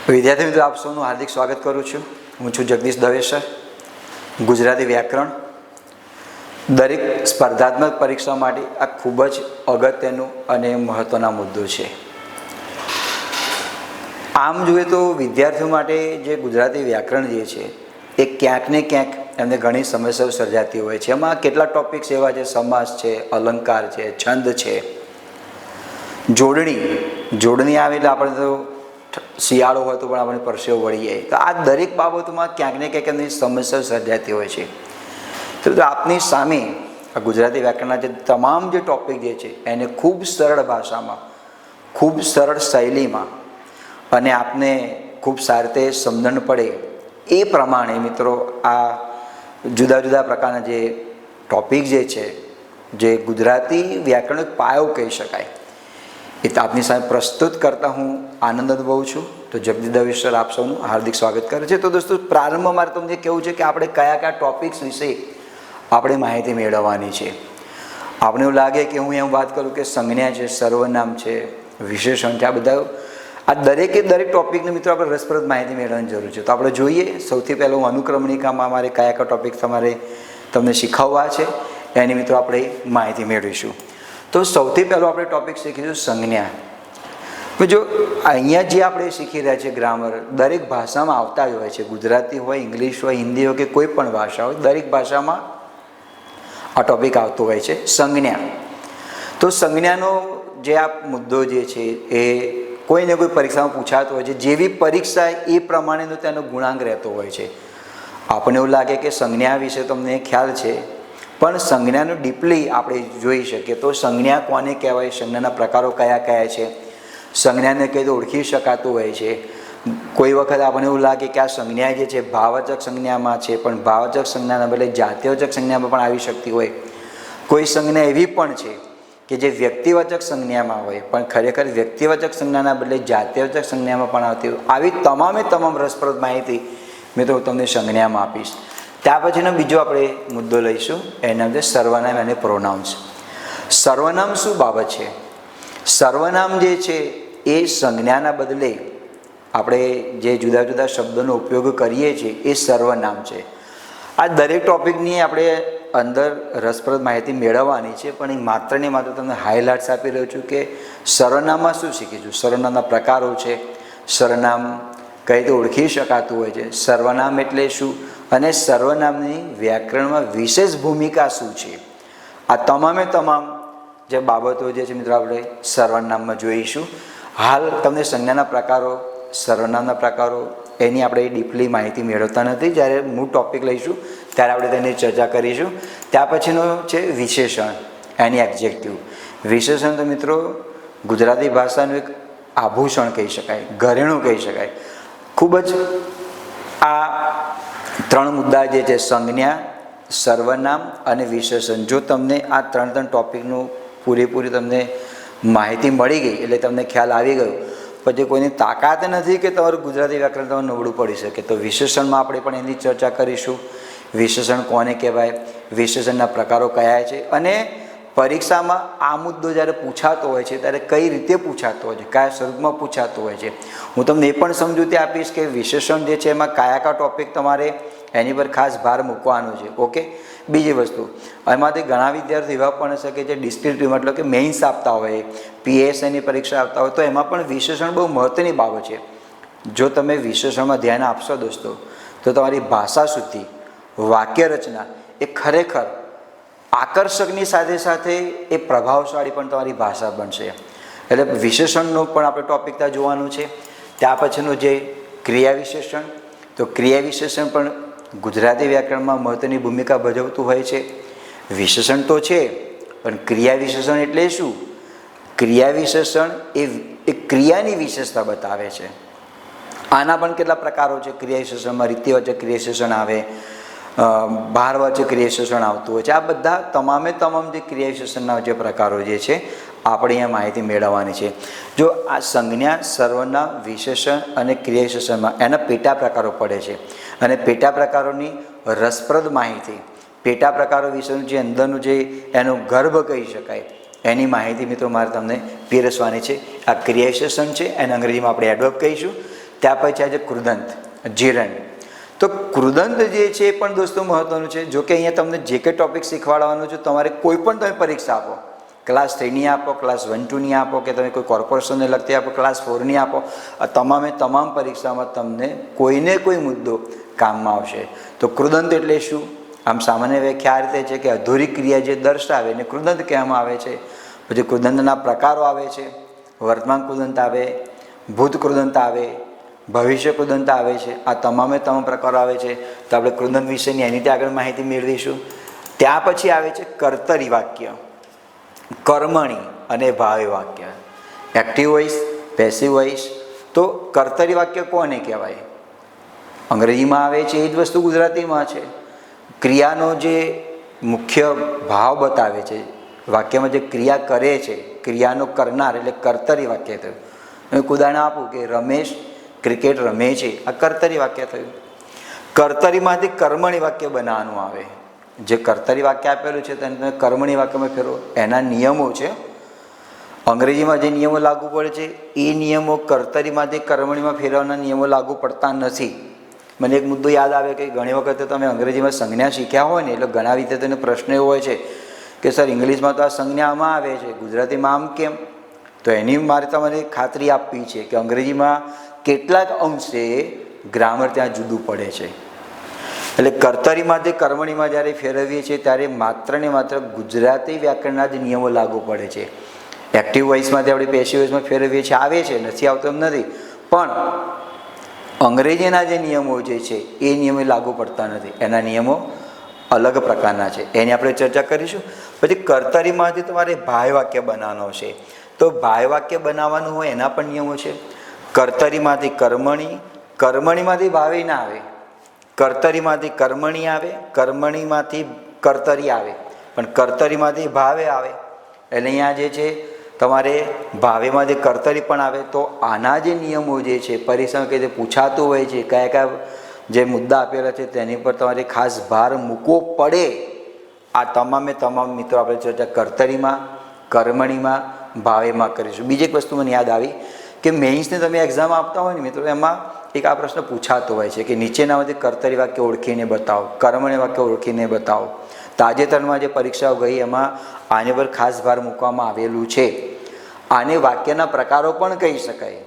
વિદ્યાર્થી મિત્રો, આપ સૌનું હાર્દિક સ્વાગત કરું છું. હું છું જગદીશ દવે સર. ગુજરાતી વ્યાકરણ દરેક સ્પર્ધાત્મક પરીક્ષા માટે આ ખૂબ જ અગત્યનું અને મહત્ત્વના મુદ્દો છે. આમ જોઈએ તો વિદ્યાર્થીઓ માટે જે ગુજરાતી વ્યાકરણ જે છે એ ક્યાંક ને ક્યાંક એમને ઘણી સમસ્યાઓ સર્જાતી હોય છે. એમાં કેટલા ટોપિક્સ એવા છે, સમાસ છે, અલંકાર છે, છંદ છે, જોડણી આવે એટલે આપણે તો શિયાળો હોય તો પણ આપણે પરસેવો વળી જાય. તો આ દરેક બાબતોમાં ક્યાંક ને ક્યાંક એમની સમસ્યાઓ સર્જાતી હોય છે. તો આપની સામે આ ગુજરાતી વ્યાકરણના જે તમામ જે ટોપિક જે છે એને ખૂબ સરળ ભાષામાં, ખૂબ સરળ શૈલીમાં અને આપને ખૂબ સારી રીતે સમજણ પડે એ પ્રમાણે મિત્રો આ જુદા જુદા પ્રકારના જે ટોપિક જે છે, જે ગુજરાતી વ્યાકરણનો પાયો કહી શકાય, એ તો આપની સામે પ્રસ્તુત કરતા હું આનંદ અનુભવું છું. તો જગદીશ દવે સર આપ સૌનું હાર્દિક સ્વાગત કરે છે. તો દોસ્તો, પ્રારંભમાં મારે તમને કહેવું છે કે આપણે કયા કયા ટોપિક્સ વિશે આપણે માહિતી મેળવવાની છે. આપણે એવું લાગે કે હું એમ વાત કરું કે સંજ્ઞા છે, સર્વનામ છે, વિશેષણ છે, આ બધા આ દરેકે દરેક ટોપિકને મિત્રો આપણે રસપ્રદ માહિતી મેળવવાની જરૂર છે. તો આપણે જોઈએ સૌથી પહેલાં અનુક્રમણિકામાં મારે કયા કયા ટોપિક તમને શીખવવા છે એની મિત્રો આપણે માહિતી મેળવીશું. તો સૌથી પહેલો આપણે ટોપિક શીખીશું સંજ્ઞા. જો અહીંયા જે આપણે શીખી રહ્યા છીએ ગ્રામર દરેક ભાષામાં આવતા જ હોય છે. ગુજરાતી હોય, ઇંગ્લિશ હોય, હિન્દી હોય કે કોઈ પણ ભાષા હોય, દરેક ભાષામાં આ ટોપિક આવતો હોય છે, સંજ્ઞા. તો સંજ્ઞાનો જે આ મુદ્દો જે છે એ કોઈને કોઈ પરીક્ષામાં પૂછાતો હોય છે. જેવી પરીક્ષા એ પ્રમાણેનો તેનો ગુણાંક રહેતો હોય છે. આપણને એવું લાગે કે સંજ્ઞા વિશે તમને ખ્યાલ છે, પણ સંજ્ઞાનું ડીપલી આપણે જોઈ શકીએ તો સંજ્ઞા કોને કહેવાય, સંજ્ઞાના પ્રકારો કયા કયા છે, સંજ્ઞાને કઈ રીતે ઓળખી શકાતું હોય છે. કોઈ વખત આપણને એવું લાગે કે આ સંજ્ઞા જે છે ભાવવાચક સંજ્ઞામાં છે, પણ ભાવવાચક સંજ્ઞાના બદલે જાતિવાચક સંજ્ઞામાં પણ આવી શકતી હોય. કોઈ સંજ્ઞા એવી પણ છે કે જે વ્યક્તિવાચક સંજ્ઞામાં હોય પણ ખરેખર વ્યક્તિવાચક સંજ્ઞાના બદલે જાતિવાચક સંજ્ઞામાં પણ આવતી હોય. આવી તમામ રસપ્રદ માહિતી મિત્રો હું તમને સંજ્ઞામાં આપીશ. ત્યાર પછીનો બીજો આપણે મુદ્દો લઈશું, એના અંદર સર્વનામ અને પ્રોનાઉન્સ. સર્વનામ શું બાબત છે? સર્વનામ જે છે એ સંજ્ઞાના બદલે આપણે જે જુદા જુદા શબ્દોનો ઉપયોગ કરીએ છીએ એ સર્વનામ છે. આ દરેક ટોપિકની આપણે અંદર રસપ્રદ માહિતી મેળવવાની છે, પણ એ માત્ર ને માત્ર તમને હાઇલાઇટ્સ આપી રહ્યો છું કે સર્વનામમાં શું શીખીશું, સર્વનામના પ્રકારો છે, સર્વનામ કઈ રીતે ઓળખી શકાતું હોય છે, સર્વનામ એટલે શું અને સર્વનામની વ્યાકરણમાં વિશેષ ભૂમિકા શું છે. આ તમામ જે બાબતો જે છે મિત્રો આપણે સર્વનામમાં જોઈશું. હાલ તમને સંજ્ઞાના પ્રકારો, સર્વનામના પ્રકારો એની આપણે ડીપલી માહિતી મેળવતા નથી. જ્યારે મૂળ ટોપિક લઈશું ત્યારે આપણે તેની ચર્ચા કરીશું. ત્યાર પછીનો છે વિશેષણ, એની એડજેક્ટિવ. વિશેષણ તો મિત્રો ગુજરાતી ભાષાનું એક આભૂષણ કહી શકાય, ઘરેણું કહી શકાય. ખૂબ જ આ ત્રણ મુદ્દા જે છે સંજ્ઞા, સર્વનામ અને વિશેષણ, જો તમને આ ત્રણ ટોપિકનું પૂરેપૂરી તમને માહિતી મળી ગઈ એટલે તમને ખ્યાલ આવી ગયો, પછી કોઈની તાકાત નથી કે તમારું ગુજરાતી વ્યાકરણ તમારું નબળું પડી શકે. તો વિશેષણમાં આપણે પણ એની ચર્ચા કરીશું. વિશેષણ કોને કહેવાય, વિશેષણના પ્રકારો કયા છે, અને પરીક્ષામાં આ મુદ્દો જ્યારે પૂછાતો હોય છે ત્યારે કઈ રીતે પૂછાતો હોય છે, કયા સ્વરૂપમાં પૂછાતો હોય છે. હું તમને એ પણ સમજૂતી આપીશ કે વિશેષણ જે છે એમાં કયા ટોપિક તમારે એની પર ખાસ ભાર મૂકવાનો છે. ઓકે. બીજી વસ્તુ, એમાંથી ઘણા વિદ્યાર્થીઓ એવા પણ હશે કે જે ડિસ્ક્રિપ્ટિવ મતલબ કે મેઇન્સ આપતા હોય, PSIની પરીક્ષા આપતા હોય, તો એમાં પણ વિશેષણ બહુ મહત્ત્વની બાબત છે. જો તમે વિશેષણમાં ધ્યાન આપશો દોસ્તો તો તમારી ભાષા શુદ્ધિ, વાક્ય રચના એ ખરેખર આકર્ષકની સાથે સાથે એ પ્રભાવશાળી પણ તમારી ભાષા બનશે. એટલે વિશેષણનો પણ આપણે ટોપિક ત્યાં જોવાનું છે. ત્યાર પછીનું જે ક્રિયા વિશેષણ, તો ક્રિયા વિશેષણ પણ ગુજરાતી વ્યાકરણમાં મહત્ત્વની ભૂમિકા ભજવતું હોય છે. વિશેષણ તો છે પણ ક્રિયા વિશેષણ એટલે શું? ક્રિયા વિશેષણ એ ક્રિયાની વિશેષતા બતાવે છે. આના પણ કેટલા પ્રકારો છે ક્રિયા વિશેષણમાં. રીતિવાચક ક્રિયા વિશેષણ આવે, ભારવાચક ક્રિયા વિશેષણ આવતું હોય છે. આ બધા તમામ જે ક્રિયા વિશેષણના જે પ્રકારો જે છે આપણે અહીંયા માહિતી મેળવવાની છે. જો આ સંજ્ઞા, સર્વનામ, વિશેષણ અને ક્રિયા વિશેષણમાં એના પેટા પ્રકારો પડે છે, અને પેટા પ્રકારોની રસપ્રદ માહિતી, પેટા પ્રકારો વિશેનું જે અંદરનું જે એનો ગર્ભ કહી શકાય એની માહિતી મિત્રો મારે તમને પીરસવાની છે. આ ક્રિયા વિશેષણ છે, એને અંગ્રેજીમાં આપણે એડવર્બ કહીશું. ત્યાર પછી આજે કૃદંત, જીરંડ. તો કૃદંત જે છે એ પણ દોસ્તો મહત્વનું છે. જો કે અહીંયા તમને જે કંઈ ટોપિક શીખવાડવાનું છે, તમારે કોઈ પણ તમે પરીક્ષા આપો, ક્લાસ 3ની આપો, ક્લાસ 1-2ની આપો, કે તમે કોઈ કોર્પોરેશનને લગતી આપો, ક્લાસ 4ની આપો, આ તમામ પરીક્ષામાં તમને કોઈને કોઈ મુદ્દો કામમાં આવશે. તો કૃદંત એટલે શું? આમ સામાન્ય વ્યાખ્યા આ રીતે છે કે અધૂરી ક્રિયા જે દર્શાવે એને કૃદંત કહેવામાં આવે છે. પછી કૃદંતના પ્રકારો આવે છે. વર્તમાન કૃદંત આવે, ભૂત કૃદંત આવે, ભવિષ્ય કૃદંત આવે છે. આ તમામ પ્રકારો આવે છે. તો આપણે કૃદંત વિશેની એની ત્યાં આગળ માહિતી મેળવીશું. ત્યાં પછી આવે છે કર્તરી વાક્ય, કર્મણી અને ભાવે વાક્ય, એક્ટિવ વોઇસ, પેસિવ વોઇસ. તો કર્તરી વાક્ય કોને કહેવાય? અંગ્રેજીમાં આવે છે એ જ વસ્તુ ગુજરાતીમાં છે. ક્રિયાનો જે મુખ્ય ભાવ બતાવે છે, વાક્યમાં જે ક્રિયા કરે છે, ક્રિયાનો કરનાર એટલે કર્તરી વાક્ય થયું. એક ઉદાહરણ આપું કે રમેશ ક્રિકેટ રમે છે, આ કર્તરી વાક્ય થયું. કર્તરીમાંથી કર્મણી વાક્ય બનાવવાનું આવે. જે કર્તરી વાક્ય આપેલું છે તેને તમે કર્મણી વાક્યમાં ફેરવો. એના નિયમો છે. અંગ્રેજીમાં જે નિયમો લાગુ પડે છે એ નિયમો કર્તરીમાંથી કર્મણીમાં ફેરવવાના નિયમો લાગુ પડતા નથી. મને એક મુદ્દો યાદ આવે કે ઘણી વખતે તમે અંગ્રેજીમાં સંજ્ઞા શીખ્યા હોય ને, એટલે ઘણા વિદ્યાર્થીઓને પ્રશ્ન એવો હોય છે કે સર ઇંગ્લિશમાં તો આ સંજ્ઞા આમાં આવે છે, ગુજરાતીમાં આમ કેમ? તો એની મારે તમારે ખાતરી આપવી છે કે અંગ્રેજીમાં કેટલાક અંશે ગ્રામર ત્યાં જુદું પડે છે. એટલે કર્તરીમાંથી કર્મણીમાં જ્યારે ફેરવીએ છીએ ત્યારે માત્ર ને માત્ર ગુજરાતી વ્યાકરણના જ નિયમો લાગુ પડે છે. એક્ટિવ વોઇસમાંથી આપણે પેસિવ વોઇસમાં ફેરવીએ છીએ, આવે છે, નથી આવતો એમ નથી, પણ અંગ્રેજીના જે નિયમો જે છે એ નિયમો લાગુ પડતા નથી. એના નિયમો અલગ પ્રકારના છે, એની આપણે ચર્ચા કરીશું. પછી કર્તરીમાંથી તમારે ભાય વાક્ય બનાવવાનો છે. તો ભાય વાક્ય બનાવવાનું હોય એના પણ નિયમો છે. કર્તરીમાંથી કર્મણી, કર્મણીમાંથી ભાવે ના આવે, કર્તરીમાંથી કર્મણી આવે, કર્મણીમાંથી કર્તરી આવે, પણ કર્તરીમાંથી ભાવે આવે. એટલે અહીંયા જે છે તમારે ભાવેમાંથી કર્તરી પણ આવે. તો આના જે નિયમો જે છે પરીક્ષામાં કઈ રીતે પૂછાતું હોય છે, કયા કયા જે મુદ્દા આપેલા છે તેની પર તમારે ખાસ ભાર મૂકવો પડે. આ તમામ મિત્રો આપણે ચર્ચા કર્તરીમાં, કર્મણીમાં, ભાવેમાં કરીશું. બીજી એક વસ્તુ મને યાદ આવી કે મેઇન્સની તમે એક્ઝામ આપતા હોય ને મિત્રો, એમાં એક આ પ્રશ્ન પૂછાતો હોય છે કે નીચેનામાંથી કર્તરી વાક્ય ઓળખીને બતાવો, કર્મણી વાક્ય ઓળખીને બતાવો. તાજેતરમાં જે પરીક્ષાઓ ગઈ એમાં આની પર ખાસ ભાર મૂકવામાં આવેલું છે. આને વાક્યના પ્રકારો પણ કહી શકાય.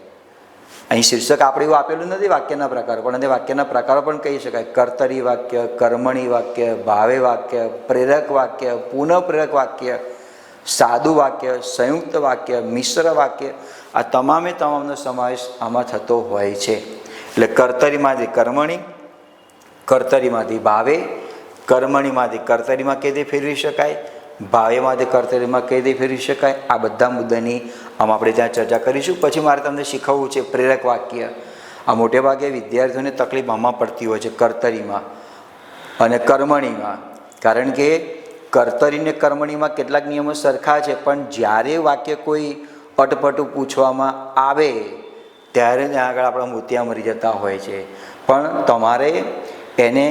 અહીં શીર્ષક આપણે એવું આપેલું નથી વાક્યના પ્રકારો, પણ અને વાક્યના પ્રકારો પણ કહી શકાય. કર્તરી વાક્ય, કર્મણી વાક્ય, ભાવે વાક્ય, પ્રેરક વાક્ય, પુનઃપ્રેરક વાક્ય, સાદું વાક્ય, સંયુક્ત વાક્ય, મિશ્ર વાક્ય, આ તમામનો સમાવેશ આમાં થતો હોય છે. એટલે કર્તરીમાંથી કર્મણી, કર્તરીમાંથી ભાવે, કર્મણીમાંથી કર્તરીમાં કઈ રીતે ફેરવી શકાય, ભાવેમાંથી કર્તરીમાં કઈ રીતે ફેરવી શકાય, આ બધા મુદ્દાની આપણે ત્યાં ચર્ચા કરીશું. પછી મારે તમને શીખવવું છે પ્રેરક વાક્ય. આ મોટે ભાગે વિદ્યાર્થીઓને તકલીફ આમાં પડતી હોય છે, કર્તરીમાં અને કર્મણીમાં. કારણ કે કર્તરી ને કર્મણીમાં કેટલાક નિયમો સરખા છે, પણ જ્યારે વાક્ય કોઈ અટપટું પૂછવામાં આવે ત્યારે ત્યાં આગળ આપણા મોતિયા મરી જતા હોય છે. પણ તમારે એને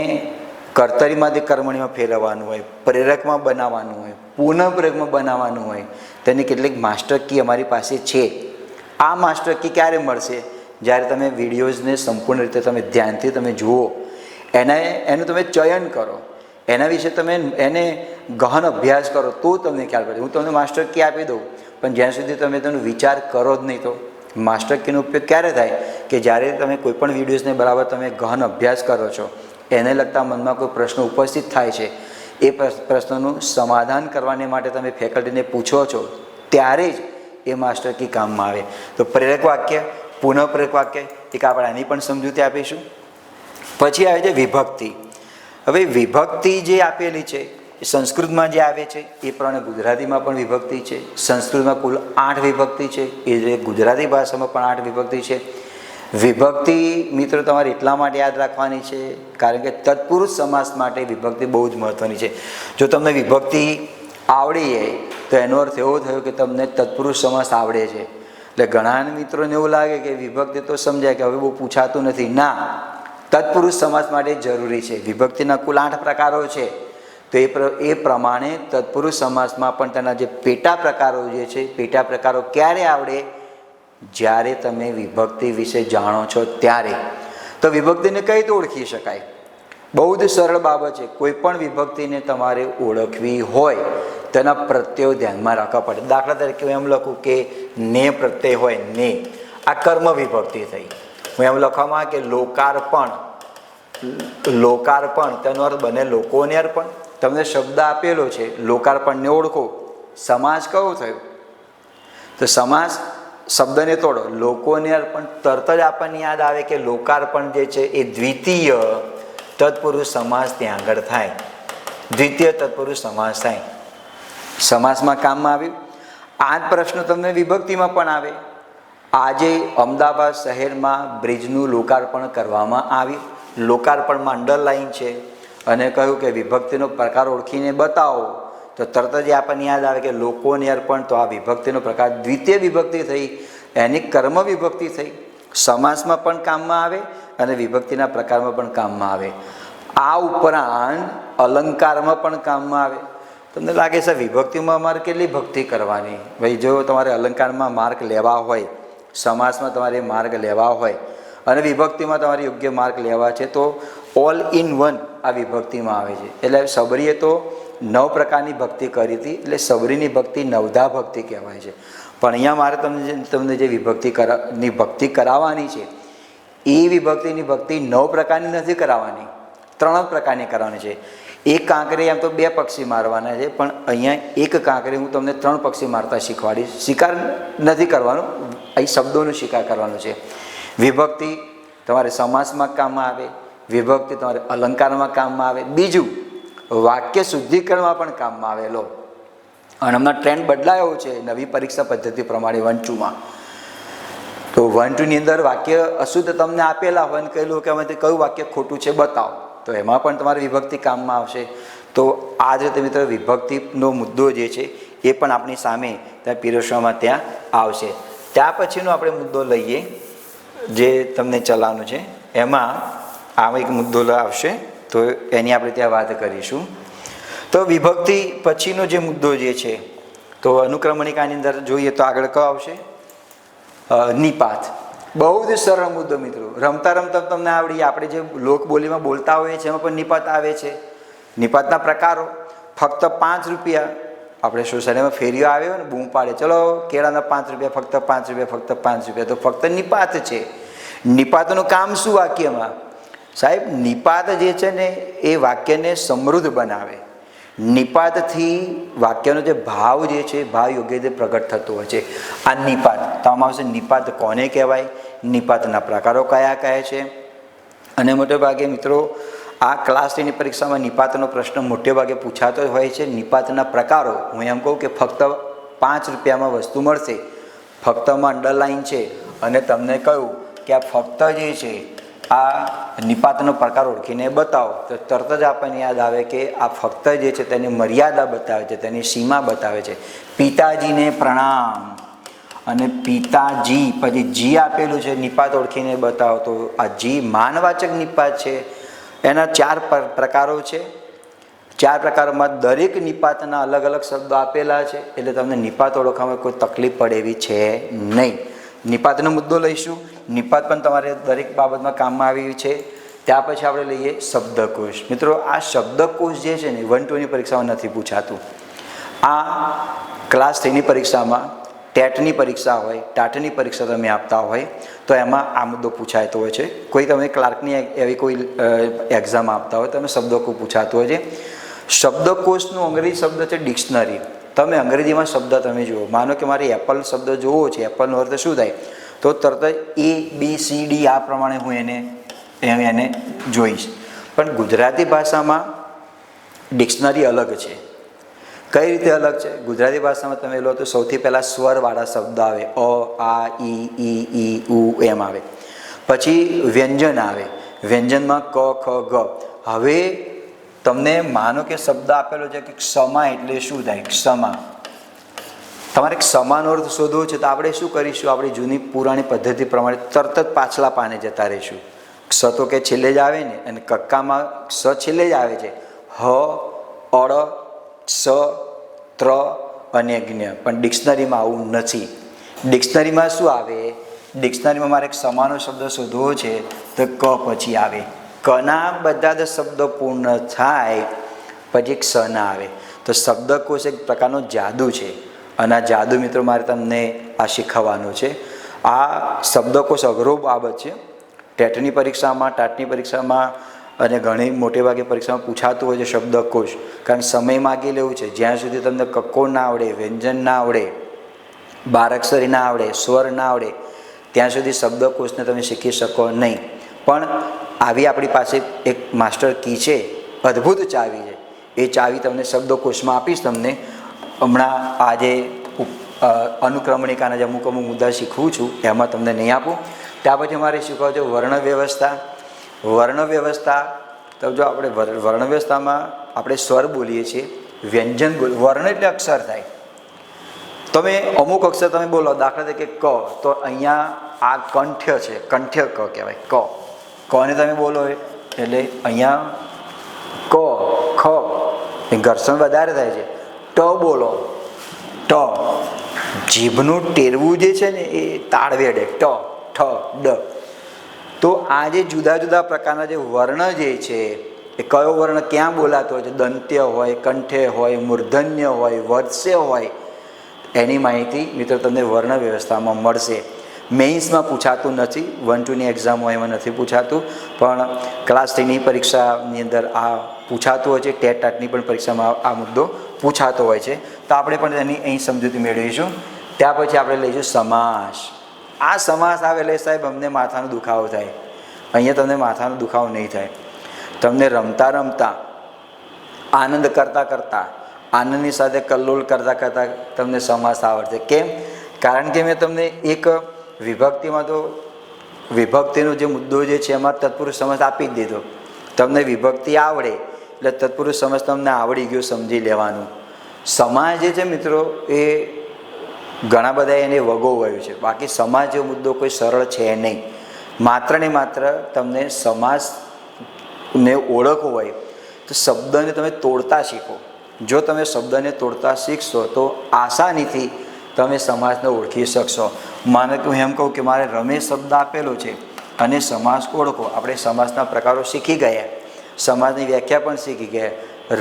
કર્તરીમાંથી કર્મણીમાં ફેરવવાનું હોય, પ્રેરકમાં બનાવવાનું હોય, પુનઃપ્રેરકમાં બનાવવાનું હોય. તેની કેટલીક માસ્ટર કી અમારી પાસે છે. આ માસ્ટર કી ક્યારે મળશે? જ્યારે તમે વિડીયોઝને સંપૂર્ણ રીતે તમે ધ્યાનથી તમે જુઓ, એનું તમે ચયન કરો, એના વિશે તમે એને ગહન અભ્યાસ કરો, તો તમને ખ્યાલ પડે. હું તમને માસ્ટર કી આપી દઉં, પણ જ્યાં સુધી તમે તેનો વિચાર કરો જ નહીં, તો માસ્ટર કીનો ઉપયોગ ક્યારે થાય? કે જ્યારે તમે કોઈ પણ વિડીયોઝને બરાબર તમે ગહન અભ્યાસ કરો છો, એને લગતા મનમાં કોઈ પ્રશ્ન ઉપસ્થિત થાય છે, એ પ્રશ્નનું સમાધાન કરવાને માટે તમે ફેકલ્ટીને પૂછો છો, ત્યારે જ એ માસ્ટર કી કામમાં આવે. તો પ્રેરક વાક્ય, પુનઃપ્રેરક વાક્ય, એક આપણે આની પણ સમજૂતી આપીશું. પછી આવે છે વિભક્તિ. હવે વિભક્તિ જે આપેલી છે એ સંસ્કૃતમાં જે આવે છે એ પ્રમાણે ગુજરાતીમાં પણ વિભક્તિ છે. સંસ્કૃતમાં કુલ 8 વિભક્તિ છે, એ જે ગુજરાતી ભાષામાં પણ 8 વિભક્તિ છે. વિભક્તિ મિત્રો તમારે એટલા માટે યાદ રાખવાની છે કારણ કે તત્પુરુષ સમાસ માટે વિભક્તિ બહુ જ મહત્ત્વની છે. જો તમને વિભક્તિ આવડી જાય તો એનો અર્થ એવો થયો કે તમને તત્પુરુષ સમાસ આવડે છે. એટલે ઘણા મિત્રોને એવું લાગે કે વિભક્તિ તો સમજાય કે હવે બહુ પૂછાતું નથી. ના, તત્પુરુષ સમાસ માટે જરૂરી છે. વિભક્તિના કુલ 8 પ્રકારો છે, તો એ પ્રમાણે તત્પુરુષ સમાસમાં પણ તેના જે પેટા પ્રકારો જે છે, પેટા પ્રકારો ક્યારે આવડે? જ્યારે તમે વિભક્તિ વિશે જાણો છો ત્યારે. તો વિભક્તિને કઈ રીતે ઓળખી શકાય? બહુ જ સરળ બાબત છે. કોઈ પણ વિભક્તિને તમારે ઓળખવી હોય તેના પ્રત્યયો ધ્યાનમાં રાખવા પડે. દાખલા તરીકે હું એમ લખું કે ને પ્રત્યય હોય ને, આ કર્મ વિભક્તિ થઈ. હું એમ લખવામાં કે લોકાર્પણ, લોકાર્પણ તેનો અર્થ બને લોકોને અર્પણ. તમને શબ્દ આપેલો છે લોકાર્પણને ઓળખો. સમાસ કયો થયો? તો સમાસ શબ્દને તોડો, લોકોને અર્પણ. તરત જ આપણને યાદ આવે કે લોકાર્પણ જે છે એ દ્વિતીય તત્પુરુષ સમાસ ત્યાં આગળ થાય. દ્વિતીય તત્પુરુષ સમાસ થાય. સમાસમાં કામમાં આવ્યું. આ જ પ્રશ્ન તમને વિભક્તિમાં પણ આવે. આજે અમદાવાદ શહેરમાં બ્રિજનું લોકાર્પણ કરવામાં આવ્યું. લોકાર્પણમાં અંડરલાઈન છે અને કહ્યું કે વિભક્તિનો પ્રકાર ઓળખીને બતાવો. તો તરત જ આપણને યાદ આવે કે લોકોને અર્પણ. તો આ વિભક્તિનો પ્રકાર દ્વિતીય વિભક્તિ થઈ, એની કર્મ વિભક્તિ થઈ. સમાસમાં પણ કામમાં આવે અને વિભક્તિના પ્રકારમાં પણ કામમાં આવે. આ ઉપરાંત અલંકારમાં પણ કામમાં આવે. તમને લાગે છે વિભક્તિમાં અમારે કેટલી ભક્તિ કરવાની? ભાઈ જો તમારે અલંકારમાં માર્ક લેવા હોય, સમાસમાં તમારે માર્ક લેવા હોય અને વિભક્તિમાં તમારે યોગ્ય માર્ક લેવા છે તો ઓલ ઇન વન આ વિભક્તિમાં આવે છે. એટલે સબરીએ તો 9 પ્રકારની ભક્તિ કરી હતી, એટલે સબરીની ભક્તિ નવધા ભક્તિ કહેવાય છે. પણ અહીંયા મારે તમને જે ભક્તિ કરાવવાની છે એ વિભક્તિની ભક્તિ 9 પ્રકારની નથી કરાવવાની, 3 જ પ્રકારની કરવાની છે. એક કાંકરી એમ તો 2 પક્ષી મારવાના છે, પણ અહીંયા એક કાંકરી હું તમને 3 પક્ષી મારતા શીખવાડીશ. શિકાર નથી કરવાનો, અહીં શબ્દોનો શિકાર કરવાનો છે. વિભક્તિ તમારે સમાસમાં કામમાં આવે, વિભક્તિ તમારે અલંકારમાં કામમાં આવે. બીજું વાક્ય શુદ્ધિકરણમાં પણ કામમાં આવેલો. અને હમણાં ટ્રેન્ડ બદલાયો છે નવી પરીક્ષા પદ્ધતિ પ્રમાણે 1-2માં. તો 1-2ની અંદર વાક્ય અશુદ્ધ તમને આપેલા હોય અને કહેલું કે અમે કયું વાક્ય ખોટું છે બતાવો, તો એમાં પણ તમારે વિભક્તિ કામમાં આવશે. તો આ જ રીતે મિત્રો વિભક્તિનો મુદ્દો જે છે એ પણ આપણી સામે ત્યાં પીરસવામાં ત્યાં આવશે. ત્યાર પછીનો આપણે મુદ્દો લઈએ જે તમને ચલાવવાનું છે. એમાં આમાં એક મુદ્દો આવશે તો એની આપણે ત્યાં વાત કરીશું. તો વિભક્તિ પછીનો જે મુદ્દો જે છે તો અનુક્રમણિકાની અંદર જોઈએ તો આગળ કયો આવશે? નિપાત. બહુ જ સરળ મુદ્દો મિત્રો, રમતા રમતા તમને આવડી. આપણે જે લોકબોલીમાં બોલતા હોઈએ છીએ એમાં પણ નિપાત આવે છે. નિપાતના પ્રકારો ફક્ત 5 રૂપિયા. આપણે સોસાયટીમાં ફેરીઓ આવ્યો ને બૂમ પાડે, ચલો કેળાના 5 રૂપિયા, ફક્ત 5 રૂપિયા, ફક્ત 5 રૂપિયા. તો ફક્ત નિપાત છે. નિપાતનું કામ શું વાક્યમાં? સાહેબ નિપાત જે છે ને એ વાક્યને સમૃદ્ધ બનાવે. નિપાતથી વાક્યનો જે ભાવ જે છે ભાવ યોગ્ય રીતે પ્રગટ થતો હોય છે. આ નિપાત તો આમાં આવશે. નિપાત કોને કહેવાય? નિપાતના પ્રકારો કયા કયા છે? અને મોટે ભાગે મિત્રો આ ક્લાસ 3ની પરીક્ષામાં નિપાતનો પ્રશ્ન મોટે ભાગે પૂછાતો હોય છે. નિપાતના પ્રકારો હું એમ કહું કે ફક્ત 5 રૂપિયામાં વસ્તુ મળશે, ફક્તમાં અંડરલાઈન છે અને તમને કહ્યું કે આ ફક્ત જે છે આ નિપાતનો પ્રકાર ઓળખીને બતાવો, તો તરત જ આપણને યાદ આવે કે આ ફક્ત જે છે તેની મર્યાદા બતાવે છે, તેની સીમા બતાવે છે. પિતાજીને પ્રણામ અને પિતાજી પછી જી આપેલું છે, નિપાત ઓળખીને બતાવો. તો આ જી માનવાચક નિપાત છે. એના 4 પ્રકારો છે. 4 પ્રકારોમાં દરેક નિપાતના અલગ અલગ શબ્દો આપેલા છે, એટલે તમને નિપાત ઓળખવામાં કોઈ તકલીફ પડે એવી છે નહીં. નિપાતનો મુદ્દો લઈશું. નિપાત પણ તમારે દરેક બાબતમાં કામમાં આવી છે. ત્યાર પછી આપણે લઈએ શબ્દકોશ. મિત્રો આ શબ્દકોશ જે છે ને 1-2ની પરીક્ષામાં નથી પૂછાતું. આ ક્લાસ 3ની પરીક્ષામાં, ટેટની પરીક્ષા હોય, ટાટની પરીક્ષા તમે આપતા હોય તો એમાં આ મુદ્દો પૂછાતો હોય છે. કોઈ તમે ક્લાર્કની એવી કોઈ એક્ઝામ આપતા હોય તમે શબ્દકોશ પૂછાતો હોય છે. શબ્દકોશનું અંગ્રેજી શબ્દ છે ડિક્શનરી. તમે અંગ્રેજીમાં શબ્દ તમે જુઓ, માનો કે મારે એપલ શબ્દ જોવો છે, એપલનો અર્થ શું થાય? તો તરત જ ABCD આ પ્રમાણે હું એને જોઈશ. પણ ગુજરાતી ભાષામાં ડિક્શનરી અલગ છે. કઈ રીતે અલગ છે? ગુજરાતી ભાષામાં તમે લો તો સૌથી પહેલાં સ્વરવાળા શબ્દ આવે, અ, આ, ઈ, ઉ, એમ આવે. પછી વ્યંજન આવે, વ્યંજનમાં ક, ખ, ગ. હવે તમને માનો કે શબ્દ આપેલો છે કે ક્ષમા એટલે શું થાય? ક્ષમા. તમારે ક્ષમાનો અર્થ શોધવો છે તો આપણે શું કરીશું? આપણી જૂની પુરાણી પદ્ધતિ પ્રમાણે તરત જ પાછલા પાને જતા રહીશું. ક્ષ તો કે છેલ્લે જ આવે ને, અને કક્કામાં ક્ષ છેલ્લે જ આવે છે. હ, અળ, સ, ત્ર અને જ્ઞ. પણ ડિક્શનરીમાં આવું નથી. ડિક્શનરીમાં શું આવે? ડિક્શનરીમાં મારે એક સમાનો શબ્દ શોધવો છે તો ક પછી આવે. કના બધા જ શબ્દો પૂર્ણ થાય પછી એક સ ના આવે. તો શબ્દકોશ એક પ્રકારનો જાદુ છે અને આ જાદુ મિત્રો મારે તમને આ શીખવવાનું છે. આ શબ્દકોશ અઘરો બાબત છે. ટેટની પરીક્ષામાં, ટાટની પરીક્ષામાં અને ઘણી મોટે ભાગે પરીક્ષામાં પૂછાતું હોય છે શબ્દકોશ. કારણ સમય માગી લેવું છે. જ્યાં સુધી તમને કક્કો ના આવડે, વ્યંજન ના આવડે, બારાક્ષરી ના આવડે, સ્વર ના આવડે, ત્યાં સુધી શબ્દકોશને તમે શીખી શકો નહીં. પણ આવી આપણી પાસે એક માસ્ટર કી છે, અદ્ભુત ચાવી છે. એ ચાવી તમને શબ્દકોશમાં આપીશ. તમને હમણાં આજે અનુક્રમણિકાના જે અમુક મુદ્દા શીખવું છું એમાં તમને નહીં આપું. ત્યાર પછી અમારે શીખવા છે વર્ણ વ્યવસ્થા. વર્ણ વ્યવસ્થા તો જો આપણે વર્ણ વ્યવસ્થામાં આપણે સ્વર બોલીએ છીએ, વ્યંજન બોલીએ. વર્ણ એટલે અક્ષર થાય. તમે અમુક અક્ષર તમે બોલો, દાખલા તરીકે ક, તો અહીંયા આ કંઠ્ય છે, કંઠ્ય ક કહેવાય. કને તમે બોલો એટલે અહીંયા ક, ખ ઘર્ષણ વધારે થાય છે. ટ બોલો, ટ જીભનું ટેરવું જે છે ને એ તાળવેડે, ટ, ઠ, ડ. તો આ જે જુદા જુદા પ્રકારના જે વર્ણ જે છે એ કયો વર્ણ ક્યાં બોલાતો હોય છે, દંત્ય હોય, કંઠ્ય હોય, મૂર્ધન્ય હોય, વર્ષ્ય હોય, એની માહિતી મિત્રો તમને વર્ણ વ્યવસ્થામાં મળશે. મેઇન્સમાં પૂછાતું નથી, 1-2ની એક્ઝામ હોય એમાં નથી પૂછાતું, પણ ક્લાસ 3ની પરીક્ષાની અંદર આ પૂછાતું હોય છે. ટેટ ટાટની પણ પરીક્ષામાં આ મુદ્દો પૂછાતો હોય છે. તો આપણે પણ એની અહીં સમજૂતી મેળવીશું. ત્યાર પછી આપણે લઈશું સમાસ. આ સમાસ આવે એટલે સાહેબ અમને માથાનો દુખાવો થાય. અહીંયા તમને માથાનો દુખાવો નહીં થાય. તમને રમતા રમતા, આનંદ કરતાં કરતાં, આનંદની સાથે કલ્લોલ કરતાં કરતાં તમને સમાસ આવડશે. કેમ? કારણ કે મેં તમને એક વિભક્તિમાં તો વિભક્તિનો જે મુદ્દો જે છે એમાં તત્પુરુષ સમાસ આપી જ દીધો. તમને વિભક્તિ આવડે એટલે તત્પુરુષ સમાસ તમને આવડી ગયો, સમજી લેવાનું. સમાસ જે છે મિત્રો એ ઘણા બધા એને વગોવાયું છે. બાકી સમાસ જેવો મુદ્દો કોઈ સરળ છે નહીં. માત્ર ને માત્ર તમને સમાસને ઓળખવો હોય તો શબ્દને તમે તોડતા શીખો. જો તમે શબ્દને તોડતા શીખશો તો આસાનીથી તમે સમાસને ઓળખી શકશો. માનો કે હું એમ કહું કે મારે રમેશ શબ્દ આપેલો છે અને સમાસ ઓળખો. આપણે સમાસના પ્રકારો શીખી ગયા, સમાસની વ્યાખ્યા પણ શીખી ગયા.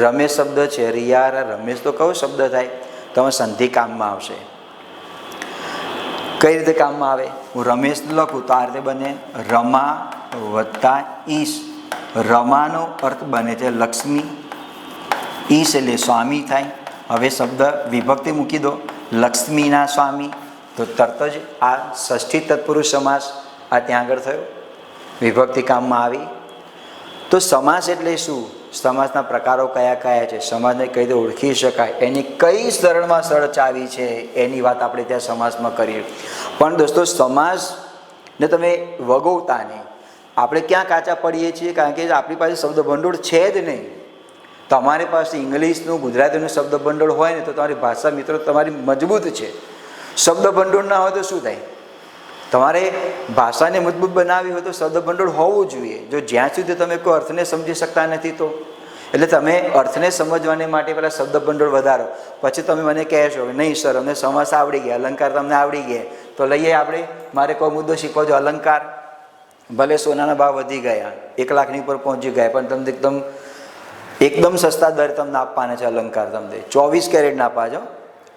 રમેશ શબ્દ છે, રિયાર રમેશ તો કયો શબ્દ થાય? તમે સંધિ કામમાં આવશે. કઈ રીતે કામમાં આવે? હું રમેશ લખું તો આ રીતે બને, રમા વત્તા ઈશ. રમાનો અર્થ બને છે લક્ષ્મી, ઈશ એટલે સ્વામી થાય. હવે શબ્દ વિભક્તિ મૂકી દો, લક્ષ્મીના સ્વામી, તો તરત જ આ ષષ્ઠી તત્પુરુષ સમાસ આ ત્યાં આગળ થયો, વિભક્તિ કામમાં આવી. તો સમાસ એટલે શું? સમાસના પ્રકારો કયા કયા છે, સમાસને કઈ રીતે ઓળખી શકાય, એની કઈ સરળમાં સરળ ચાવી છે એની વાત આપણે ત્યાં સમાસમાં કરીએ. પણ દોસ્તો સમાસને તમે વગોવતા નહીં. આપણે ક્યાં કાચા પડીએ છીએ? કારણ કે આપણી પાસે શબ્દ ભંડોળ છે જ નહીં. તમારી પાસે ઇંગ્લિશનું, ગુજરાતીનું શબ્દ ભંડોળ હોય ને તો તમારી ભાષા મિત્રો તમારી મજબૂત છે. શબ્દ ભંડોળ ના હોય તો શું થાય? તમારે ભાષાને મજબૂત બનાવવી હોય તો શબ્દ ભંડોળ હોવું જોઈએ. જો જ્યાં સુધી તમે કોઈ અર્થને સમજી શકતા નથી તો, એટલે તમે અર્થને સમજવાને માટે પહેલાં શબ્દ ભંડોળ વધારો. પછી તમે મને કહેશો કે નહીં સર અમને સમાસ આવડી ગયા, અલંકાર તમને આવડી ગયા, તો લઈએ આપણે. મારે કોઈ મુદ્દો શીખવો છો અલંકાર. ભલે સોનાના ભાવ વધી ગયા, 1 લાખની ઉપર પહોંચી ગયા, પણ તમને એકદમ સસ્તા દર તમને આપવાના છે અલંકાર. તમને 24 કેરેટના આપવા છો,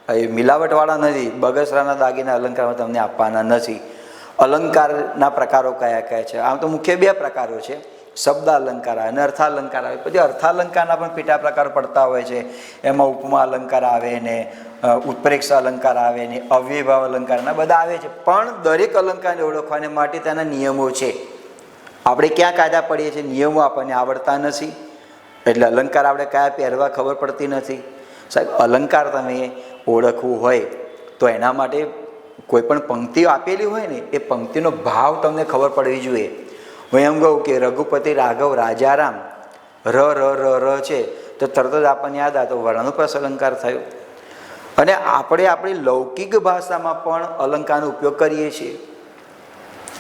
એ મિલાવટવાળા નથી. બગસરાના દાગીના અલંકારમાં તમને આપવાના નથી. અલંકારના પ્રકારો કયા કયા છે? આમ તો મુખ્ય 2 પ્રકારો છે, શબ્દ અલંકાર અને અર્થાલંકાર આવે. પછી અર્થાલંકારના પણ પેટા પ્રકાર પડતા હોય છે. એમાં ઉપમા અલંકાર આવે ને, ઉત્પ્રેક્ષ અલંકાર આવે ને, અવ્યયભાવ અલંકારના બધા આવે છે. પણ દરેક અલંકારને ઓળખવાને માટે તેના નિયમો છે. આપણે ક્યાં કાયદા પડીએ છીએ? નિયમો આપણને આવડતા નથી, એટલે અલંકાર આપણે કયા પહેરવા ખબર પડતી નથી. સાહેબ અલંકાર તમે ઓળખવું હોય તો એના માટે કોઈ પણ પંક્તિઓ આપેલી હોય ને એ પંક્તિનો ભાવ તમને ખબર પડવી જોઈએ. હું એમ કહું કે રઘુપતિ રાઘવ રાજારામ, ર ર ર ર છે તો તરત જ આપણને યાદ આવે તો વર્ણાનુપ્રાસ અલંકાર થયો. અને આપણે આપણી લૌકિક ભાષામાં પણ અલંકારનો ઉપયોગ કરીએ છીએ.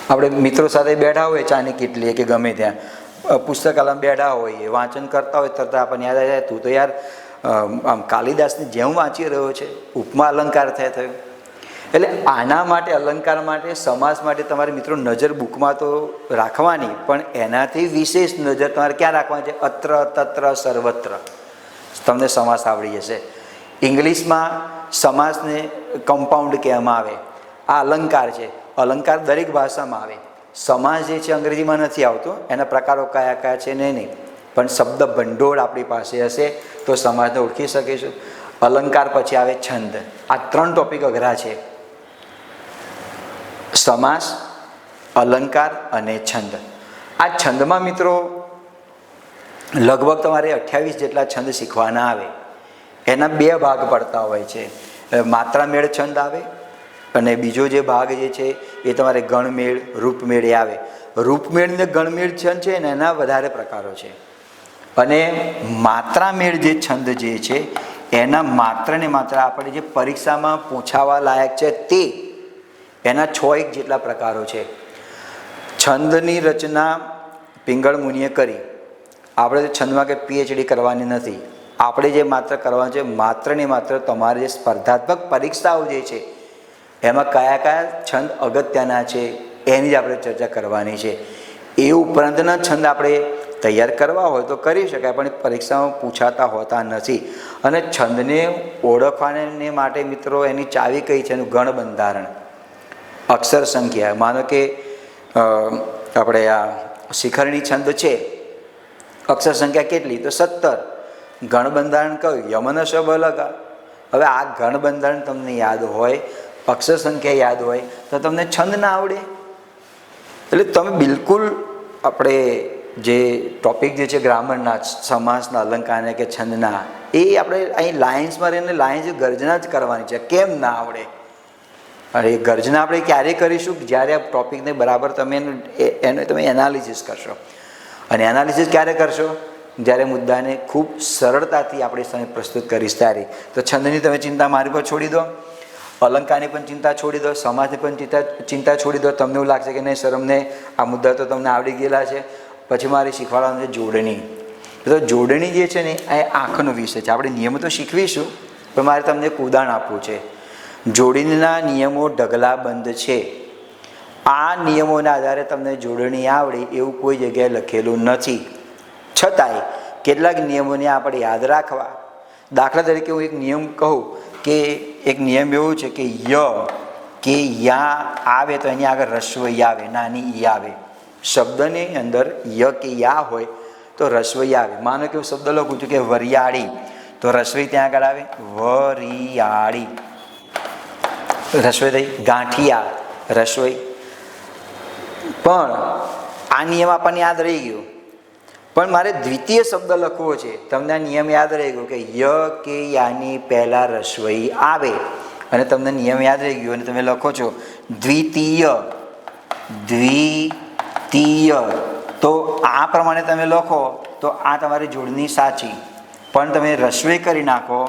આપણે મિત્રો સાથે બેઠા હોય ચાની કેટલીએ કે ગમે ત્યાં પુસ્તકાલયમાં બેઠા હોઈએ, વાંચન કરતા હોય તરત આપણને યાદ આવે તું તો યાર આમ કાલિદાસની જેમ વાંચી રહ્યો છે. ઉપમા અલંકાર થયો. એટલે આના માટે અલંકાર માટે સમાસ માટે તમારે મિત્રો નજર બુકમાં તો રાખવાની, પણ એનાથી વિશેષ નજર તમારે ક્યાં રાખવાની છે? અત્ર, તત્ર, સર્વત્ર. તમને સમાસ આવડી જશે. ઇંગ્લિશમાં સમાસને કમ્પાઉન્ડ કહેવામાં આવે. આ અલંકાર છે. અલંકાર દરેક ભાષામાં આવે. સમાસ જે છે અંગ્રેજીમાં નથી આવતો. એના પ્રકારો કયા કયા છે ને નહીં, પણ શબ્દ ભંડોળ આપણી પાસે હશે તો સમાસને ઓળખી શકીશું. અલંકાર પછી આવે છંદ. આ 3 ટોપિક અઘરા છે: સમાસ, અલંકાર અને છંદ. આ છંદમાં મિત્રો લગભગ તમારે 28 જેટલા છંદ શીખવાના આવે. એના 2 ભાગ પડતા હોય છે. માત્રામેળ છંદ આવે અને બીજો જે ભાગ જે છે એ તમારે ગણમેળ, રૂપમેળ એ આવે. રૂપમેળ ને ગણમેળ છંદ છે ને એના વધારે પ્રકારો છે. અને માત્રામેળ જે છંદ જે છે એના માત્ર ને માત્ર આપણે જે પરીક્ષામાં પૂછાવા લાયક છે તે એના 6 જેટલા પ્રકારો છે. છંદની રચના પિંગળ મુનિએ કરી. આપણે છંદમાં કે PhD કરવાની નથી. આપણે જે માત્ર કરવાનું છે માત્ર ને માત્ર તમારે જે સ્પર્ધાત્મક પરીક્ષાઓ જે છે એમાં કયા કયા છંદ અગત્યના છે એની જ આપણે ચર્ચા કરવાની છે. એ ઉપરાંતના છંદ આપણે તૈયાર કરવા હોય તો કરી શકાય, પણ પરીક્ષામાં પૂછાતા હોતા નથી. અને છંદને ઓળખવાને માટે મિત્રો એની ચાવી કઈ છે? એનું ગણ બંધારણ, અક્ષર સંખ્યા. માનો કે આપણે આ શિખરણી છંદ છે, અક્ષર સંખ્યા કેટલી? તો 17. ગણ બંધારણ કયું? યમન શબ અલગ. હવે આ ગણ બંધારણ તમને યાદ હોય, અક્ષર સંખ્યા યાદ હોય તો તમને છંદ ના આવડે. એટલે તમે બિલકુલ આપણે જે ટોપિક જે છે ગ્રામરના, સમાસના, અલંકારના કે છંદના, એ આપણે અહીં લાઇન્સમાં રહીને લાઇન્સ ગર્જના જ કરવાની છે. કેમ ના આવડે? અને એ ગર્જના આપણે ક્યારે કરીશું? જ્યારે આ ટોપિકને બરાબર તમે એનાલિસિસ કરશો. અને એનાલિસિસ ક્યારે કરશો? જ્યારે મુદ્દાને ખૂબ સરળતાથી આપણી સામે પ્રસ્તુત કરીશ ત્યારે. તો છંદની તમે ચિંતા મારી પર છોડી દો, અલંકારની પણ ચિંતા છોડી દો, સમાજની પણ ચિંતા છોડી દો. તમને એવું લાગશે કે નહીં સર, અમને આ મુદ્દા તો તમને આવડી ગયેલા છે. પછી મારે શીખવાડવાનું છે જોડણી. તો જોડણી જે છે ને એ આંખનો વિષય છે. આપણે નિયમો તો શીખવીશું, પણ મારે તમને એક ઉદાહરણ આપવું છે. જોડણીના નિયમો ઢગલાબંધ છે. આ નિયમોના આધારે તમને જોડણી આવડે એવું કોઈ જગ્યાએ લખેલું નથી. છતાંય કેટલાક નિયમોને આપણે યાદ રાખવા. દાખલા તરીકે હું એક નિયમ કહું કે એક નિયમ એવો છે કે ય કે યા આવે તો એની આગળ રસ્વ આવે, નાની ઈ આવે. શબ્દની અંદર ય કે યા હોય તો રસ્વ આવે. માનો કે હું શબ્દ લખું છું કે વરિયાળી, તો રસોઈ ત્યાં આગળ આવે વરિયાળી. રસોઈ થઈ. ગાંઠિયા, રસોઈ. પણ આ નિયમ આપણને યાદ રહી ગયો. પણ મારે દ્વિતીય શબ્દ લખવો છે. તમને આ નિયમ યાદ રહી ગયો કે ય કે યાની પહેલાં રસોઈ આવે, અને તમને નિયમ યાદ રહી ગયો અને તમે લખો છો દ્વિતીય, દ્વિતીય. તો આ પ્રમાણે તમે લખો તો આ તમારી જોડણી સાચી. પણ તમે રસોઈ કરી નાખો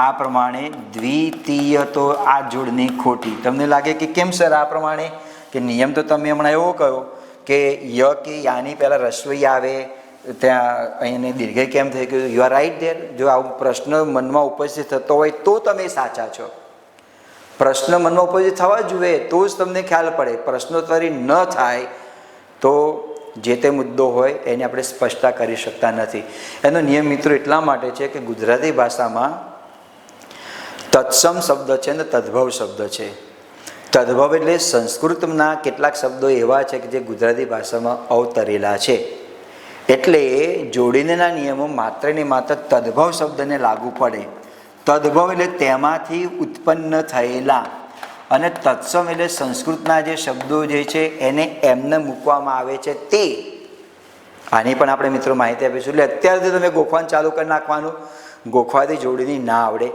આ પ્રમાણે દ્વિતીય, તો આ જોડણી ખોટી. તમને લાગે કે કેમ સર આ પ્રમાણે? કે નિયમ તો તમે હમણાં એવો કહ્યો કે ય કે યાની પહેલાં રસોઈ આવે, ત્યાં અહીંને દીર્ઘ કેમ થઈ ગયું? You are right there. જો આવો પ્રશ્ન મનમાં ઉપસ્થિત થતો હોય તો તમે સાચા છો. પ્રશ્ન મનમાં ઉપસ્થિત થવા જોઈએ તો જ તમને ખ્યાલ પડે. પ્રશ્નોત્તરી ન થાય તો જે તે મુદ્દો હોય એની આપણે સ્પષ્ટતા કરી શકતા નથી. એનો નિયમ મિત્રો એટલા માટે છે કે ગુજરાતી ભાષામાં તત્સમ શબ્દ છે ને તદ્ભવ શબ્દ છે. તદ્ભવ એટલે સંસ્કૃતના કેટલાક શબ્દો એવા છે કે જે ગુજરાતી ભાષામાં અવતરેલા છે. એટલે જોડીના નિયમો માત્ર ને માત્ર તદ્ભવ શબ્દને લાગુ પડે. તદ્ભવ એટલે તેમાંથી ઉત્પન્ન થયેલા, અને તત્સમ એટલે સંસ્કૃતના જે શબ્દો જે છે એને એમને મૂકવામાં આવે છે તે. આની પણ આપણે મિત્રો માહિતી આપીશું. એટલે અત્યારથી તમે ગોખવાનું ચાલુ કરી નાખવાનું. ગોખવાથી જોડીની ના આવડે,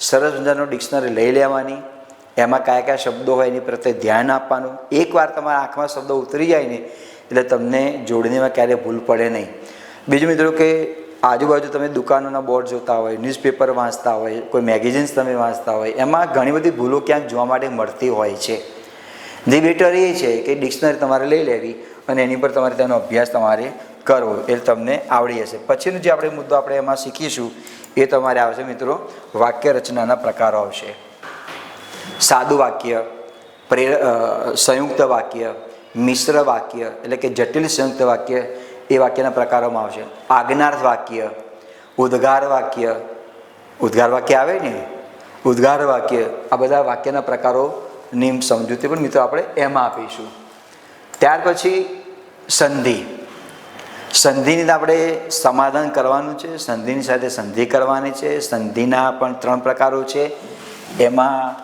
સરસ મજાનો ડિક્શનરી લઈ લેવાની, એમાં કયા કયા શબ્દો હોય એની પ્રત્યે ધ્યાન આપવાનું. એકવાર તમારા આંખમાં શબ્દો ઉતરી જાય ને એટલે તમને જોડણીમાં ક્યારેય ભૂલ પડે નહીં. બીજું મિત્રો કે આજુબાજુ તમે દુકાનોના બોર્ડ જોતા હોય, ન્યૂઝપેપર વાંચતા હોય, કોઈ મેગેઝિન્સ તમે વાંચતા હોય, એમાં ઘણી બધી ભૂલો ક્યાંક જોવા માટે મળતી હોય છે. જે બેટર એ છે કે ડિક્શનરી તમારે લઈ લેવી અને એની પર તમારે તેનો અભ્યાસ તમારે કરવો, એ તમને આવડી જશે. પછીનો જે આપણે મુદ્દો આપણે એમાં શીખીશું એ તમારે આવશે મિત્રો વાક્ય રચનાના પ્રકારો આવશે. સાદું વાક્ય, સંયુક્ત વાક્ય, મિશ્ર વાક્ય એટલે કે જટિલ સંયુક્ત વાક્ય એ વાક્યના પ્રકારોમાં આવશે. આજ્ઞાર્થ વાક્ય, ઉદ્ગાર વાક્ય, ઉદ્ગાર વાક્ય આવે ને, ઉદ્ગાર વાક્ય, આ બધા વાક્યના પ્રકારોની સમજૂતી પણ મિત્રો આપણે એમાં આપીશું. ત્યાર પછી સંધિ. સંધિની આપણે સમાધાન કરવાનું છે, સંધિની સાથે સંધિ કરવાની છે. સંધિના પણ 3 પ્રકારો છે. એમાં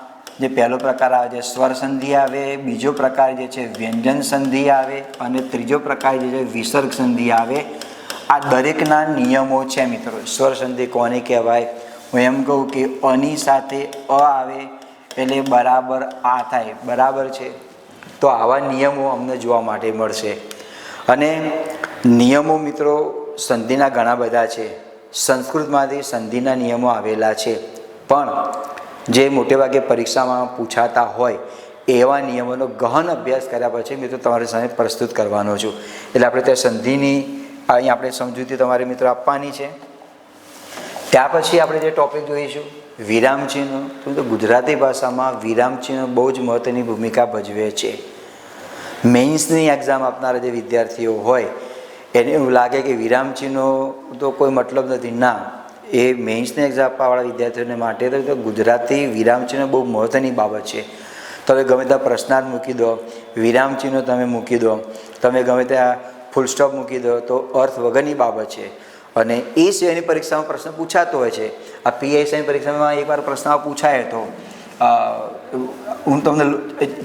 જે પહેલો પ્રકાર આવે છે સ્વર સંધિ આવે, બીજો પ્રકાર જે છે વ્યંજન સંધિ આવે અને ત્રીજો પ્રકાર જે છે વિસર્ગ સંધિ આવે. આ દરેકના નિયમો છે મિત્રો. સ્વર સંધિ કોને કહેવાય? હું એમ કહું કે અની સાથે અ આવે એટલે બરાબર આ થાય, બરાબર છે. તો આવા નિયમો અમને જોવા માટે મળશે. અને નિયમો મિત્રો સંધિના ઘણા બધા છે. સંસ્કૃતમાંથી સંધિના નિયમો આવેલા છે, પણ જે મોટેભાગે પરીક્ષામાં પૂછાતા હોય એવા નિયમોનો ગહન અભ્યાસ કર્યા પછી મિત્રો તમારી સામે પ્રસ્તુત કરવાનો છું. એટલે આપણે ત્યાં સંધિની અહીં આપણે સમજૂતી તમારે મિત્રો આપવાની છે. ત્યાર પછી આપણે જે ટૉપિક જોઈશું વિરામચિહ્નો. તો ગુજરાતી ભાષામાં વિરામચિહ્નો બહુ જ મહત્ત્વની ભૂમિકા ભજવે છે. મેઇન્સની એક્ઝામ આપનારા જે વિદ્યાર્થીઓ હોય એને એવું લાગે કે વિરામચિહ્નો તો કોઈ મતલબ નથી. ના, એ મેઇન્સની એક્ઝામ આપવાવાળા વિદ્યાર્થીઓને માટે તો ગુજરાતી વિરામચિહ્નો બહુ મહત્ત્વની બાબત છે. તમે ગમે ત્યાં પ્રશ્નાર્થ મૂકી દો, વિરામચિહ્નો તમે મૂકી દો, તમે ગમે ત્યાં ફૂલ સ્ટોપ મૂકી દો તો અર્થ વગરની બાબત છે. અને એ સિવાયની પરીક્ષામાં પ્રશ્ન પૂછાતો હોય છે. આ પીએસઆઈની પરીક્ષામાં એકવાર પ્રશ્ન પૂછાય તો હું તમને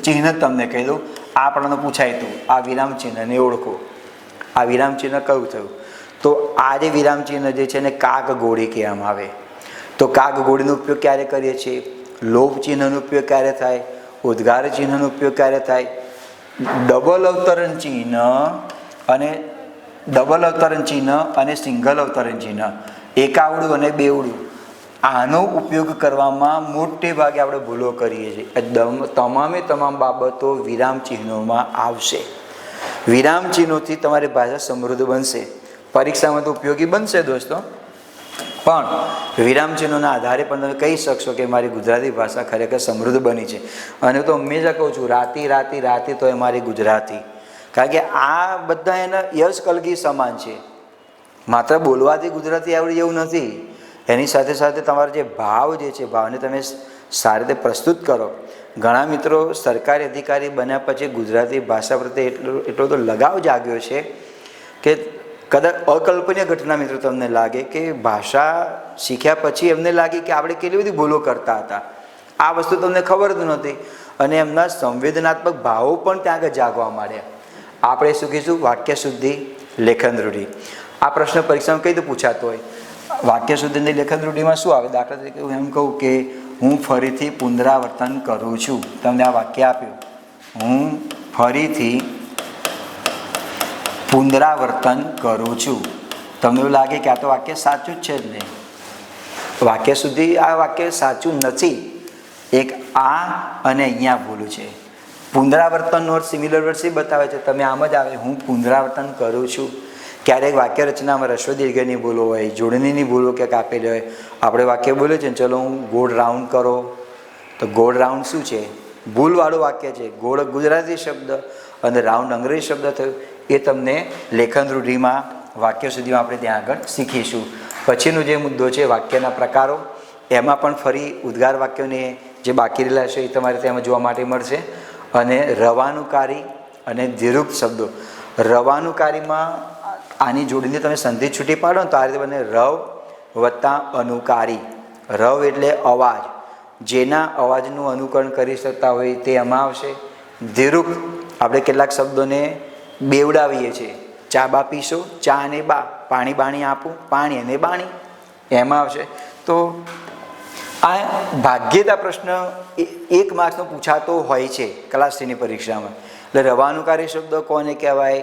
ચિહ્ન જ તમને કહી દઉં. આ આપણને પૂછાય હતું આ વિરામચિહ્નને ઓળખો, આ વિરામચિહ્ન કયું થયું? તો આ જે વિરામચિહ્ન જે છે એને કાક ગોળી કહેવામાં આવે. તો કાક ગોળીનો ઉપયોગ ક્યારે કરીએ છીએ? લોભ ચિહ્નનો ઉપયોગ ક્યારે થાય? ઉદ્ગાર ચિહ્નનો ઉપયોગ ક્યારે થાય? ડબલ અવતરણ ચિહ્ન અને ડબલ અવતરણ ચિહ્ન અને સિંગલ અવતરણ ચિહ્ન, એકાવડું અને બેવડું, આનો ઉપયોગ કરવામાં મોટે ભાગે આપણે ભૂલો કરીએ છીએ. તમામ બાબતો વિરામચિહ્નોમાં આવશે. વિરામચિહ્નોથી તમારી ભાષા સમૃદ્ધ બનશે. પરીક્ષામાં તો ઉપયોગી બનશે દોસ્તો, પણ વિરામચિહ્નોના આધારે પણ તમે કહી શકશો કે મારી ગુજરાતી ભાષા ખરેખર સમૃદ્ધ બની છે. અને તો હંમેશા કહું છું રાતી રાતી રાતી તો એ મારી ગુજરાતી. કારણ કે આ બધા એના યશ કલગી સમાન છે. માત્ર બોલવાથી ગુજરાતી આવડી એવું નથી, એની સાથે સાથે તમારો જે ભાવ જે છે ભાવને તમે સારી રીતે પ્રસ્તુત કરો. ઘણા મિત્રો સરકારી અધિકારી બન્યા પછી ગુજરાતી ભાષા પ્રત્યે એટલો તો લગાવ જાગ્યો છે કે કદાચ અકલ્પનીય ઘટના મિત્રો તમને લાગે કે ભાષા શીખ્યા પછી એમને લાગે કે આપણે કેટલી બધી ભૂલો કરતા હતા. આ વસ્તુ તમને ખબર જ નહોતી અને એમના સંવેદનાત્મક ભાવો પણ ત્યાં આગળ જાગવા માંડ્યા. આપણે શું કહીશું? વાક્ય શુદ્ધિ, લેખન રૂઢિ. આ પ્રશ્ન પરીક્ષામાં કઈ રીતે પૂછાતો હોય? વાક્ય શુદ્ધિની લેખન રૂઢિમાં શું આવે? દાખલા તરીકે હું એમ કહું કે હું ફરીથી પુનરાવર્તન કરું છું. તમને આ વાક્ય આપ્યું, હું ફરીથી પુનરાવર્તન કરું છું. તમને એવું લાગે કે આ તો વાક્ય સાચું જ છે જ નહીં. વાક્ય શુદ્ધિ આ વાક્ય સાચું નથી. એક આ અને અહીંયા ભૂલું છે. પુનરાવર્તનનો અર્થ સિમિલર વર્ડ બતાવે છે. તમે આમ જ આવે હું પુનરાવર્તન કરું છું. ક્યારેક વાક્ય રચનામાં રસ્વ દીર્ઘની ભૂલો હોય, જોડણીની ભૂલો ક્યાંક આપેલી હોય. આપણે વાક્ય બોલે છે ચલો હું ગોળ રાઉન્ડ કરો, તો ગોળ રાઉન્ડ શું છે? ભૂલવાળું વાક્ય છે. ગોળ ગુજરાતી શબ્દ અને રાઉન્ડ અંગ્રેજી શબ્દ થયો. એ તમને લેખન રૂઢિમાં વાક્ય સુધીમાં આપણે ત્યાં આગળ શીખીશું. પછીનો જે મુદ્દો છે વાક્યના પ્રકારો, એમાં પણ ફરી ઉદ્ગાર વાક્યોને જે બાકી રહેલા છે એ તમારે તેમાં જોવા માટે મળશે. અને રવાનુકારી અને દીર્ઘ શબ્દો. રવાનુકારીમાં આની જોડીને તમે સંધિ છૂટી પાડો ને તો આ રીતે બને રવ વત્તા અનુકારી. રવ એટલે અવાજ, જેના અવાજનું અનુકરણ કરી શકતા હોય તે એમાં આવશે. દીર્ઘ આપણે કેટલાક શબ્દોને બેવડાવીએ છીએ. ચા બા પીશો, ચા અને બા. પાણી બાણી આપું, પાણી અને બાણી, એમાં આવશે. તો આ ભાગ્યતા પ્રશ્ન 1 માર્ક્સનો પૂછાતો હોય છે ક્લાસ 3ની પરીક્ષામાં. એટલે રવાનુકારી શબ્દો કોને કહેવાય,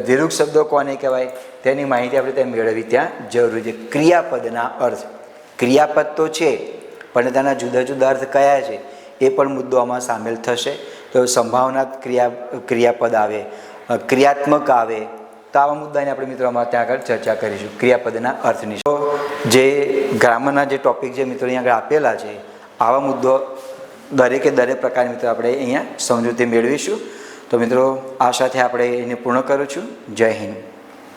દીર્ઘ શબ્દો કોને કહેવાય, તેની માહિતી આપણે ત્યાં મેળવવી ત્યાં જરૂરી છે. ક્રિયાપદના અર્થ, ક્રિયાપદ તો છે પણ તેના જુદા જુદા અર્થ કયા છે એ પણ મુદ્દો આમાં સામેલ થશે. તો સંભાવના ક્રિયાપદ આવે, ક્રિયાત્મક આવે. તો આવા મુદ્દાની આપણે મિત્રો આમાં ત્યાં આગળ ચર્ચા કરીશું ક્રિયાપદના અર્થની. તો જે ગ્રામરના જે ટૉપિક જે મિત્રો અહીંયા આગળ આપેલા છે, આવા મુદ્દો દરેકે દરેક પ્રકારની મિત્રો આપણે અહીંયા સમજૂતી મેળવીશું. તો મિત્રો આ સાથે આપણે એને પૂર્ણ કરું છું. જય હિન્દ.